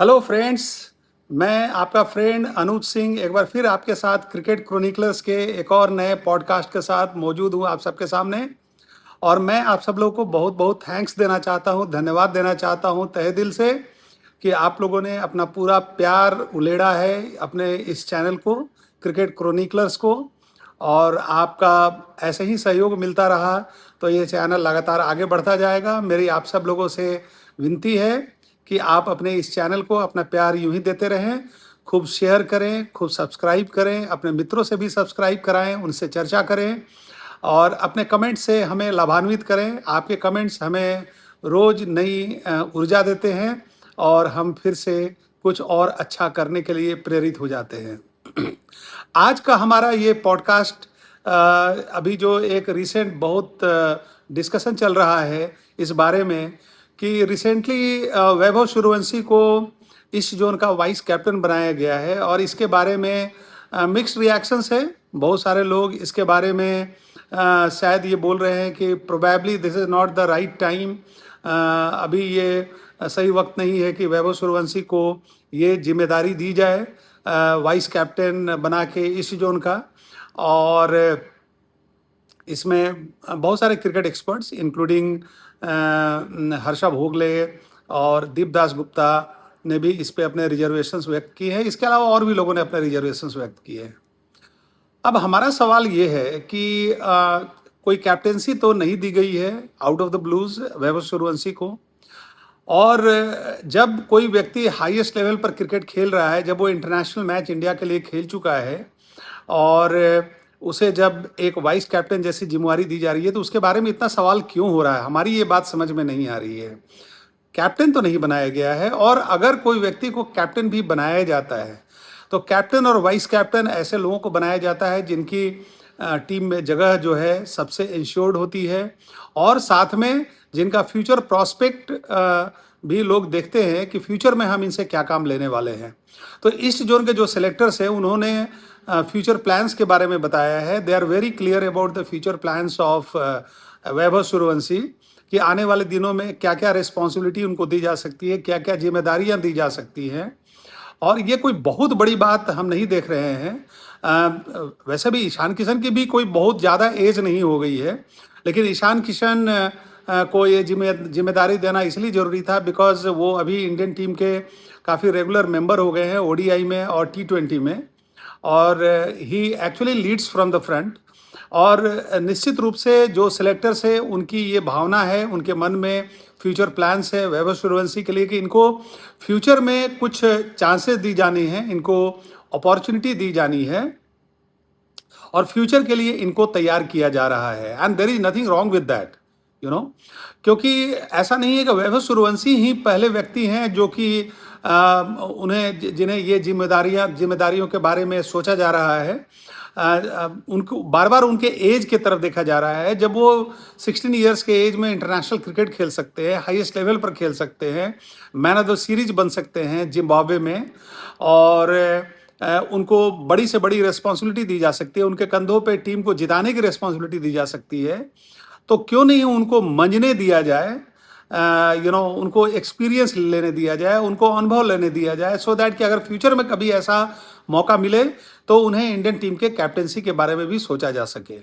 Hello friends. मैं आपका friend अनुज सिंह एक बार फिर आपके साथ क्रिकेट क्रोनिकलर्स के एक और नए पॉडकास्ट के साथ मौजूद हूँ आप सबके सामने। और मैं आप सब लोगों को बहुत बहुत थैंक्स देना चाहता हूँ, धन्यवाद देना चाहता हूँ तहे दिल से कि आप लोगों ने अपना पूरा प्यार उलेड़ा है अपने इस चैनल को, क्रिकेट क्रोनिकलर्स को। और आपका ऐसे ही सहयोग मिलता रहा तो ये चैनल लगातार आगे बढ़ता जाएगा। मेरी आप सब लोगों से विनती है कि आप अपने इस चैनल को अपना प्यार यूं ही देते रहें, खूब शेयर करें, खूब सब्सक्राइब करें, अपने मित्रों से भी सब्सक्राइब कराएं, उनसे चर्चा करें और अपने कमेंट से हमें लाभान्वित करें। आपके कमेंट्स हमें रोज़ नई ऊर्जा देते हैं और हम फिर से कुछ और अच्छा करने के लिए प्रेरित हो जाते हैं। आज का हमारा ये पॉडकास्ट अभी जो एक रिसेंट बहुत डिस्कशन चल रहा है इस बारे में कि रिसेंटली वैभव सूर्यवंशी को ईस्ट जोन का वाइस कैप्टन बनाया गया है और इसके बारे में मिक्स्ड रिएक्शंस है। बहुत सारे लोग इसके बारे में शायद ये बोल रहे हैं कि probably this is not the right time, अभी ये सही वक्त नहीं है कि वैभव सूर्यवंशी को ये जिम्मेदारी दी जाए वाइस कैप्टन बना के ईस्ट जोन का। और इसमें बहुत सारे cricket experts including Harsha Bhogle और दीपदास गुप्ता ने भी इस पे अपने रिजर्वेशंस व्यक्त किए हैं। इसके अलावा और भी लोगों ने अपने रिजर्वेशंस व्यक्त किए हैं। अब हमारा सवाल ये है कि कोई कैप्टेंसी तो नहीं दी गई है आउट ऑफ द ब्लूज वैभव सूर्यवंशी को। और जब कोई व्यक्ति हाईएस्ट लेवल पर क्रिकेट खेल रहा है, जब वो इंटरनेशनल मैच इंडिया के लिए खेल चुका है और उसे जब एक वाइस कैप्टन जैसी जिम्मेवारी दी जा रही है तो उसके बारे में इतना सवाल क्यों हो रहा है, हमारी ये बात समझ में नहीं आ रही है। कैप्टन तो नहीं बनाया गया है और अगर कोई व्यक्ति को कैप्टन भी बनाया जाता है तो कैप्टन और वाइस कैप्टन ऐसे लोगों को बनाया जाता है जिनकी टीम में जगह जो है सबसे इंश्योर्ड होती है और साथ में जिनका फ्यूचर प्रॉस्पेक्ट भी लोग देखते हैं कि फ्यूचर में हम इनसे क्या काम लेने वाले हैं। तो ईस्ट जोन के जो सेलेक्टर्स हैं उन्होंने फ्यूचर प्लान्स के बारे में बताया है। They are very clear about the future plans of Vaibhav Suryavanshi कि आने वाले दिनों में क्या क्या रिस्पॉन्सिबिलिटी उनको दी जा सकती है, क्या क्या जिम्मेदारियां दी जा सकती हैं। और ये कोई बहुत बड़ी बात हम नहीं देख रहे हैं। वैसे भी ईशान किशन की भी कोई बहुत ज़्यादा एज नहीं हो गई है, लेकिन ईशान किशन को ये जिम्मेदारी देना इसलिए ज़रूरी था बिकॉज वो अभी इंडियन टीम के काफ़ी रेगुलर मेंबर हो गए हैं ओडीआई में और T20 में। और he actually leads from the front. और निश्चित रूप से जो सिलेक्टर्स है उनकी ये भावना है, उनके मन में फ्यूचर प्लान्स है वैभव सूर्यवंशी के लिए कि इनको फ्यूचर में कुछ चांसेस दी जानी है, इनको अपॉर्चुनिटी दी जानी है और फ्यूचर के लिए इनको तैयार किया जा रहा है। And there is nothing wrong with that, you know, क्योंकि ऐसा नहीं है कि वैभव सूर्यवंशी ही पहले व्यक्ति हैं जो कि जिन्हें ये जिम्मेदारियों के बारे में सोचा जा रहा है। उनको बार बार उनके एज के तरफ देखा जा रहा है। जब वो 16 इयर्स के एज में इंटरनेशनल क्रिकेट खेल सकते हैं, हाईएस्ट लेवल पर खेल सकते हैं, मैन ऑफ द सीरीज बन सकते हैं जिम्बाब्वे में, और उनको बड़ी से बड़ी रिस्पॉन्सिबिलिटी दी जा सकती है, उनके कंधों पे टीम को जिताने की रिस्पॉन्सिबिलिटी दी जा सकती है, तो क्यों नहीं उनको मंजने दिया जाए, उनको एक्सपीरियंस लेने दिया जाए, उनको अनुभव लेने दिया जाए, सो दैट कि अगर फ्यूचर में कभी ऐसा मौका मिले तो उन्हें इंडियन टीम के कैप्टेंसी के बारे में भी सोचा जा सके।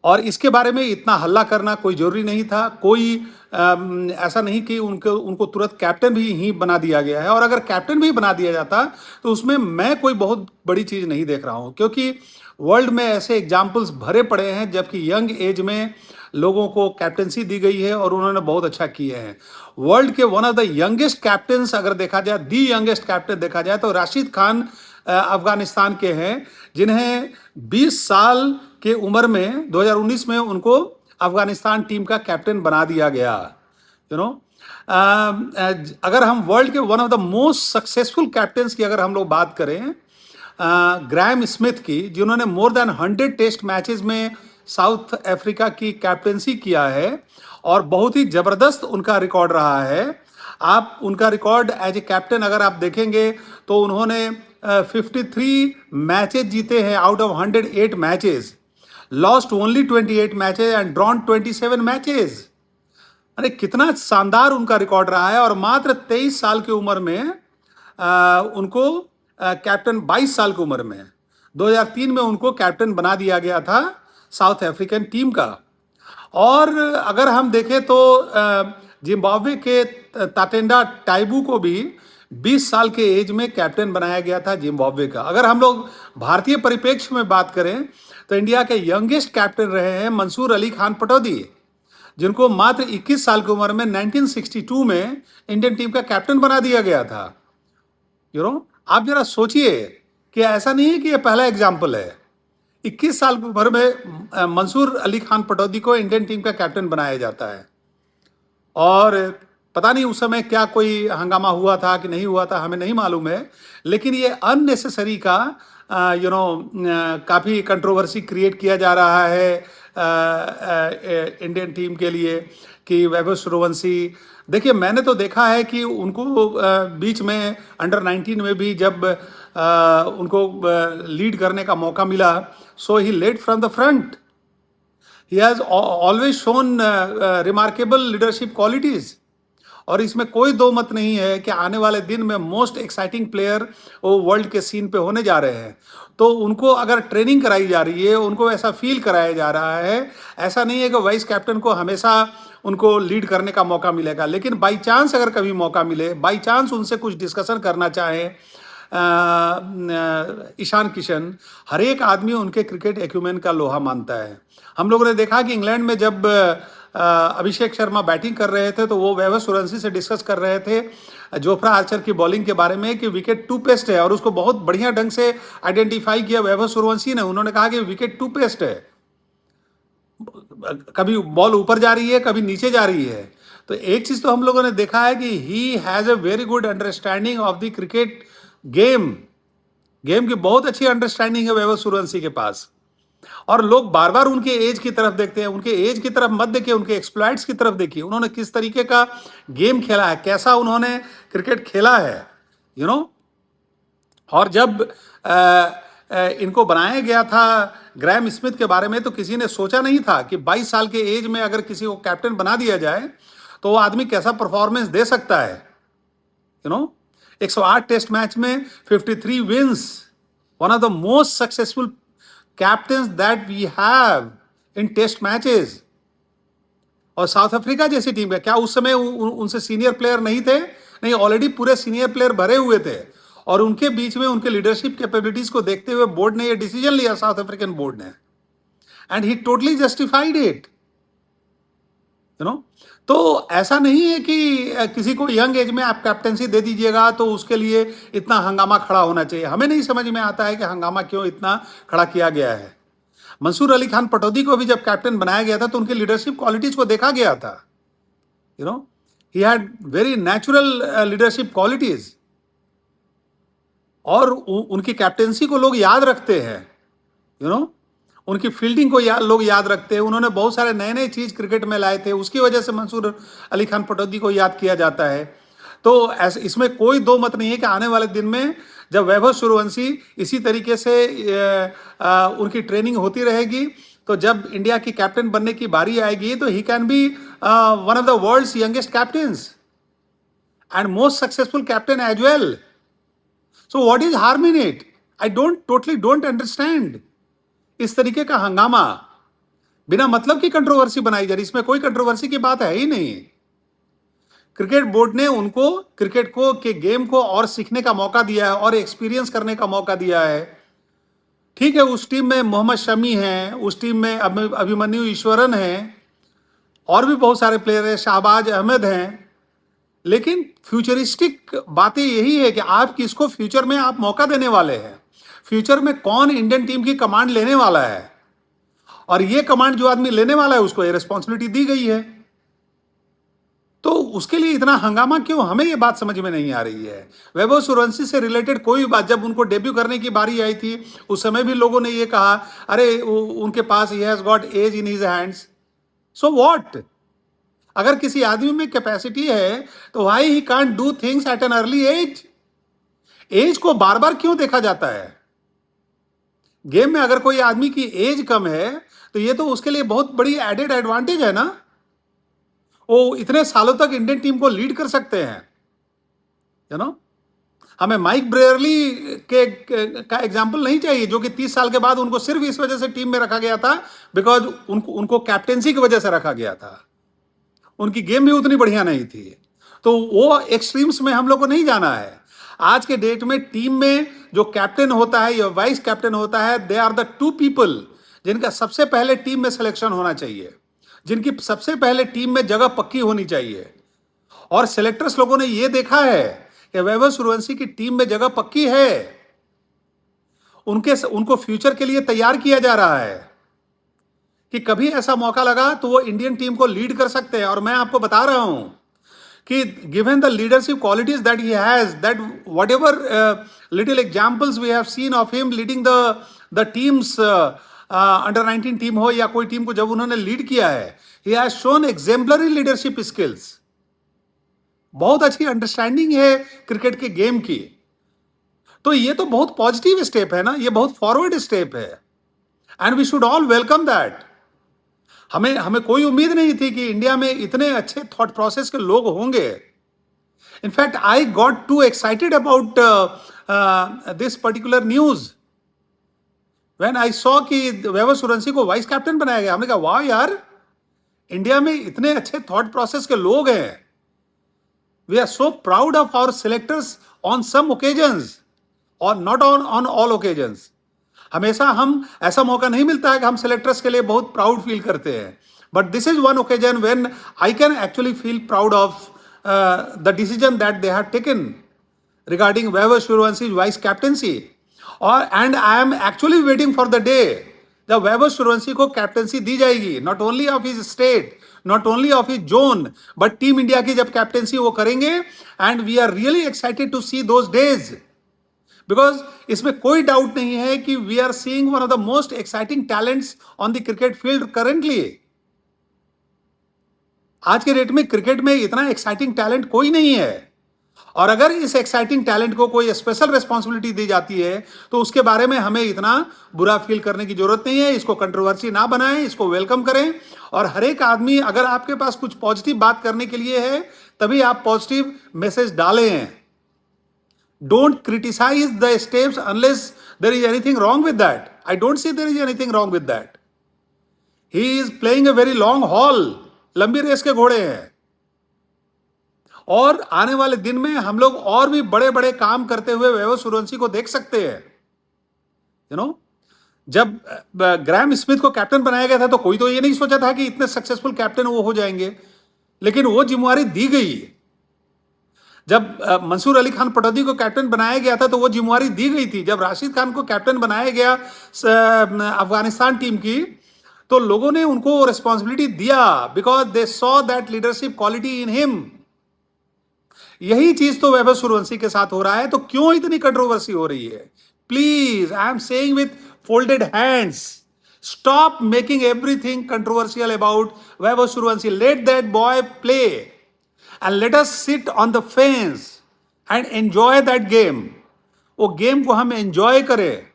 और इसके बारे में इतना हल्ला करना कोई जरूरी नहीं था। कोई ऐसा नहीं कि उनको तुरंत कैप्टन भी ही बना दिया गया है। और अगर कैप्टन भी बना दिया जाता तो उसमें मैं कोई बहुत बड़ी चीज़ नहीं देख रहा हूँ, क्योंकि वर्ल्ड में ऐसे एग्जाम्पल्स भरे पड़े हैं जबकि यंग एज में लोगों को कैप्टनसी दी गई है और उन्होंने बहुत अच्छा किए हैं। वर्ल्ड के one of the youngest captains अगर देखा जाए, दी यंगेस्ट कैप्टन देखा जाए तो राशिद खान अफगानिस्तान के हैं, जिन्हें 20 साल के उम्र में 2019 में उनको अफगानिस्तान टीम का कैप्टन बना दिया गया। अगर हम वर्ल्ड के one of the most successful captains की अगर हम लोग बात करें, ग्रैम स्मिथ की, जिन्होंने मोर देन 100 टेस्ट मैचेस में साउथ अफ्रीका की कैप्टनसी किया है और बहुत ही जबरदस्त उनका रिकॉर्ड रहा है। आप उनका रिकॉर्ड एज ए कैप्टन अगर आप देखेंगे तो उन्होंने 53 मैचेस जीते हैं out of 108 matches, lost only 28 matches and drawn 27 matches. अरे कितना शानदार उनका रिकॉर्ड रहा है। और मात्र 23 साल की उम्र में उनको कैप्टन 22 साल की उम्र में 2003 में उनको कैप्टन बना दिया गया था साउथ अफ्रीकन टीम का। और अगर हम देखें तो जिम्बाब्वे के ताटेंडा टाइबू को भी 20 साल के एज में कैप्टन बनाया गया था जिम्बाब्वे का। अगर हम लोग भारतीय परिप्रेक्ष्य में बात करें तो इंडिया के यंगेस्ट कैप्टन रहे हैं मंसूर अली खान पटौदी, जिनको मात्र 21 साल की उम्र में 1962 में इंडियन टीम का कैप्टन बना दिया गया था। आप जरा सोचिए कि ऐसा नहीं है कि ये पहला एग्जाम्पल है। 21 साल की उम्र में मंसूर अली खान पटौदी को इंडियन टीम का कैप्टन बनाया जाता है। और पता नहीं उस समय क्या कोई हंगामा हुआ था कि नहीं हुआ था, हमें नहीं मालूम है, लेकिन ये अननेसेसरी का काफ़ी कंट्रोवर्सी क्रिएट किया जा रहा है इंडियन टीम के लिए कि वैभव सूर्यवंशी। देखिए, मैंने तो देखा है कि उनको बीच में अंडर 19 में भी जब उनको लीड करने का मौका मिला, so he led from the front. He has always shown remarkable leadership qualities. और इसमें कोई दो मत नहीं है कि आने वाले दिन में मोस्ट एक्साइटिंग प्लेयर वो वर्ल्ड के सीन पे होने जा रहे हैं। तो उनको अगर ट्रेनिंग कराई जा रही है, उनको ऐसा फील कराया जा रहा है, ऐसा नहीं है कि वाइस कैप्टन को हमेशा उनको लीड करने का मौका मिलेगा। लेकिन बाई चांस अगर कभी मौका मिले, बाई चांस उनसे कुछ डिस्कशन करना चाहें ईशान किशन, हर एक आदमी उनके क्रिकेट एक्यूमेन का लोहा मानता है। हम लोगों ने देखा कि इंग्लैंड में जब अभिषेक शर्मा बैटिंग कर रहे थे तो वो वैभव सूर्यवंशी से डिस्कस कर रहे थे जोफ्रा आर्चर की बॉलिंग के बारे में कि विकेट टू पेस्ट है, और उसको बहुत बढ़िया ढंग से आइडेंटिफाई किया वैभव सूर्यवंशी ने। उन्होंने कहा कि विकेट टू पेस्ट है, कभी बॉल ऊपर जा रही है, कभी नीचे जा रही है। तो एक चीज तो हम लोगों ने देखा है कि he has a very good understanding of the cricket game की बहुत अच्छी अंडरस्टैंडिंग है वैभव सूर्यवंशी के पास। और लोग बार बार उनके एज की तरफ देखते हैं, उनके एज की तरफ मत देखिए, उनके एक्सप्लॉइट्स की तरफ देखिए। उन्होंने किस तरीके का गेम खेला है, कैसा उन्होंने क्रिकेट खेला है, और जब इनको बनाया गया था ग्रैम स्मिथ के बारे में, तो किसी ने सोचा नहीं था कि 22 साल के एज में अगर किसी को कैप्टन बना दिया जाए तो वो आदमी कैसा परफॉर्मेंस दे सकता है। 108 टेस्ट मैच में 53 wins, one of the most successful captains that we have in test matches. और साउथ अफ्रीका जैसी टीम का क्या उस समय उनसे सीनियर प्लेयर नहीं थे? नहीं, ऑलरेडी पूरे सीनियर प्लेयर भरे हुए थे। और उनके बीच में उनके लीडरशिप कैपेबिलिटीज को देखते हुए बोर्ड ने यह डिसीजन लिया, साउथ अफ्रीकन बोर्ड ने, and he totally justified it. तो ऐसा नहीं है कि किसी को यंग एज में आप कैप्टनसी दे दीजिएगा तो उसके लिए इतना हंगामा खड़ा होना चाहिए। हमें नहीं समझ में आता है कि हंगामा क्यों इतना खड़ा किया गया है। मंसूर अली खान पटौदी को भी जब कैप्टन बनाया गया था तो उनकी लीडरशिप क्वालिटीज को देखा गया था। He had very natural leadership qualities, और उनकी कैप्टेंसी को लोग याद रखते हैं। उनकी फील्डिंग को लोग याद रखते हैं। उन्होंने बहुत सारे नए नए चीज क्रिकेट में लाए थे, उसकी वजह से मंसूर अली खान पटौदी को याद किया जाता है। तो ऐसे इसमें कोई दो मत नहीं है कि आने वाले दिन में जब वैभव सूर्यवंशी इसी तरीके से उनकी ट्रेनिंग होती रहेगी, तो जब इंडिया की कैप्टन बनने की बारी आएगी तो he can be one of the world's youngest captains and most successful captain as well. So what is harm in it? I totally don't understand इस तरीके का हंगामा, बिना मतलब की कंट्रोवर्सी बनाई जा रही। इसमें कोई कंट्रोवर्सी की बात है ही नहीं। क्रिकेट बोर्ड ने उनको क्रिकेट को के गेम को और सीखने का मौका दिया है और एक्सपीरियंस करने का मौका दिया है। ठीक है, उस टीम में मोहम्मद शमी हैं, उस टीम में अभिमन्यु ईश्वरन हैं, और भी बहुत सारे प्लेयर हैं, शाहबाज अहमद हैं। लेकिन फ्यूचरिस्टिक बातें यही है कि आप किसको फ्यूचर में आप मौका देने वाले हैं, फ्यूचर में कौन इंडियन टीम की कमांड लेने वाला है, और ये कमांड जो आदमी लेने वाला है उसको ये रिस्पॉन्सिबिलिटी दी गई है। तो उसके लिए इतना हंगामा क्यों? हमें ये बात समझ में नहीं आ रही है। वैभव सूर्यवंशी से रिलेटेड कोई बात, जब उनको डेब्यू करने की बारी आई थी उस समय भी लोगों ने ये कहा, अरे उनके पास he has got age in his hands. So what? अगर किसी आदमी में कैपेसिटी है तो why he can't do things at an early age? Age को बार बार क्यों देखा जाता है? गेम में अगर कोई आदमी की एज कम है तो ये तो उसके लिए बहुत बड़ी एडेड एडवांटेज है ना। वो इतने सालों तक इंडियन टीम को लीड कर सकते हैं। हमें माइक ब्रेयरली का एग्जाम्पल नहीं चाहिए, जो कि 30 साल के बाद उनको सिर्फ इस वजह से टीम में रखा गया था बिकॉज उनको कैप्टेंसी की वजह से रखा गया था। उनकी गेम भी उतनी बढ़िया नहीं थी। तो वो एक्सट्रीम्स में हम लोग को नहीं जाना है। आज के डेट में टीम में जो कैप्टन होता है या वाइस कैप्टन होता है, they are the two people जिनका सबसे पहले टीम में सिलेक्शन होना चाहिए, जिनकी सबसे पहले टीम में जगह पक्की होनी चाहिए। और सिलेक्टर्स लोगों ने यह देखा है कि वैभव सूर्यवंशी की टीम में जगह पक्की है, उनको फ्यूचर के लिए तैयार किया जा रहा है कि कभी ऐसा मौका लगा तो वो इंडियन टीम को लीड कर सकते हैं। और मैं आपको बता रहा हूं कि given the leadership qualities that he has, that whatever little examples we have seen of him leading the teams, under 19 team हो या कोई टीम को जब उन्होंने लीड किया है, he has shown exemplary leadership skills. बहुत अच्छी अंडरस्टैंडिंग है क्रिकेट के गेम की। तो ये तो बहुत पॉजिटिव स्टेप है ना, ये बहुत फॉरवर्ड स्टेप है, and we should all welcome that. हमें कोई उम्मीद नहीं थी कि इंडिया में इतने अच्छे थॉट प्रोसेस के लोग होंगे। In fact I got to excited about this particular news when I saw कि वैभव सूर्यवंशी को वाइस कैप्टन बनाया गया। हमने कहा वाह यार, इंडिया में इतने अच्छे थॉट प्रोसेस के लोग हैं। We are so proud of our selectors on some occasions और नॉट ऑन ऑल ओकेजन्स। हमेशा हम ऐसा मौका नहीं मिलता है कि हम सिलेक्टर्स के लिए बहुत प्राउड फील करते हैं, but this is one occasion when I can actually feel proud of the decision that they have taken regarding Vaibhav Suryavanshi vice captaincy. और and I am actually waiting for the day जब वैभव सूर्यवंशी को captaincy दी जाएगी, not only of his state, not only of his zone, but team India की जब captaincy वो करेंगे। And we are really excited to see those days, because इसमें कोई डाउट नहीं है कि we are seeing one of the most exciting talents on the cricket field currently. आज के डेट में क्रिकेट में इतना एक्साइटिंग टैलेंट कोई नहीं है, और अगर इस एक्साइटिंग टैलेंट को कोई स्पेशल रिस्पॉन्सिबिलिटी दी जाती है तो उसके बारे में हमें इतना बुरा फील करने की जरूरत नहीं है। इसको कंट्रोवर्सी ना बनाएं, इसको वेलकम करें। और हर एक आदमी, अगर आपके पास कुछ पॉजिटिव बात करने के लिए है तभी आप पॉजिटिव मैसेज डालें। Don't criticize the steps unless there is anything wrong with that. I don't see there is anything wrong with that. He is playing a very long haul. लंबी रेस के घोड़े हैं, और आने वाले दिन में हम लोग और भी बड़े बड़े काम करते हुए वैभव सूर्यवंशी को देख सकते हैं। जब ग्राहम स्मिथ को कैप्टन बनाया गया था तो कोई तो ये नहीं सोचा था कि इतने सक्सेसफुल कैप्टन वो हो जाएंगे, लेकिन वो जिम्मेवारी दी गई। जब मंसूर अली खान पटौदी को कैप्टन बनाया गया था तो वो जिम्मेवारी दी गई थी। जब राशिद खान को कैप्टन बनाया गया अफगानिस्तान टीम की, तो लोगों ने उनको रिस्पॉन्सिबिलिटी दिया because they saw that leadership quality in him. यही चीज तो वैभव सूर्यवंशी के साथ हो रहा है। तो क्यों इतनी कंट्रोवर्सी हो रही है? Please, I am saying with folded hands, stop making everything controversial about Vaibhav Suryavanshi. Let that boy play and let us sit on the fence and enjoy that game. वो गेम को हम एंजॉय करें,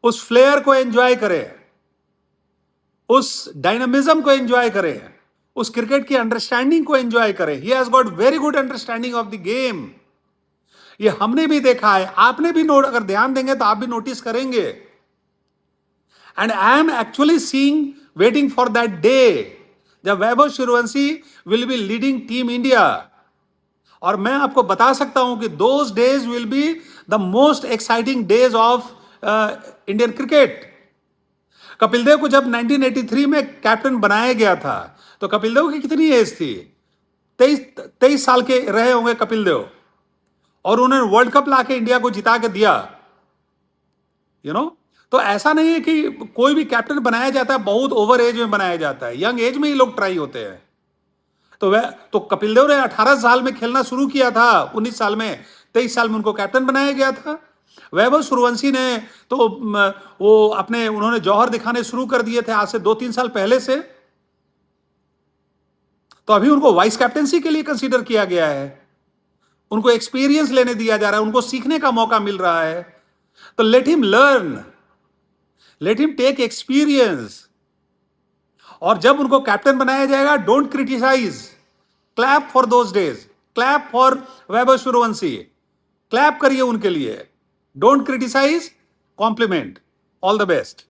उस फ्लेयर को enjoy करें, उस dynamism को enjoy करें, उस क्रिकेट की अंडरस्टैंडिंग को एंजॉय करें। ही has got very good understanding of the game. ये हमने भी देखा है, आपने भी नोट, अगर ध्यान देंगे तो आप भी नोटिस करेंगे। And I am actually seeing, waiting for that day जब Vaibhav Suryavanshi will be leading team India. और मैं आपको बता सकता हूं कि those days will be the most exciting days of Indian cricket. Kapil Dev को जब 1983 में कैप्टन बनाया गया था तो कपिल देव की कितनी एज थी? 23 साल के रहे होंगे कपिल देव, और उन्होंने वर्ल्ड कप लाके इंडिया को जिता के दिया। तो ऐसा नहीं है कि कोई भी कैप्टन बनाया जाता है बहुत ओवर एज में बनाया जाता है, यंग एज में ही लोग ट्राई होते हैं। तो कपिल देव ने 18 साल में खेलना शुरू किया था, 19 साल में, 23 साल में उनको कैप्टन बनाया गया था। वैभव सूर्यवंशी ने तो उन्होंने जौहर दिखाने शुरू कर दिए थे आज से 2-3 साल पहले से। तो अभी उनको वाइस कैप्टेंसी के लिए कंसीडर किया गया है, उनको एक्सपीरियंस लेने दिया जा रहा है, उनको सीखने का मौका मिल रहा है। तो let him learn, let him take experience. और जब उनको कैप्टन बनाया जाएगा, don't criticise, clap for those days, clap for Vaibhav Suryavanshi. Clap करिए उनके लिए, don't criticise, compliment. All the best.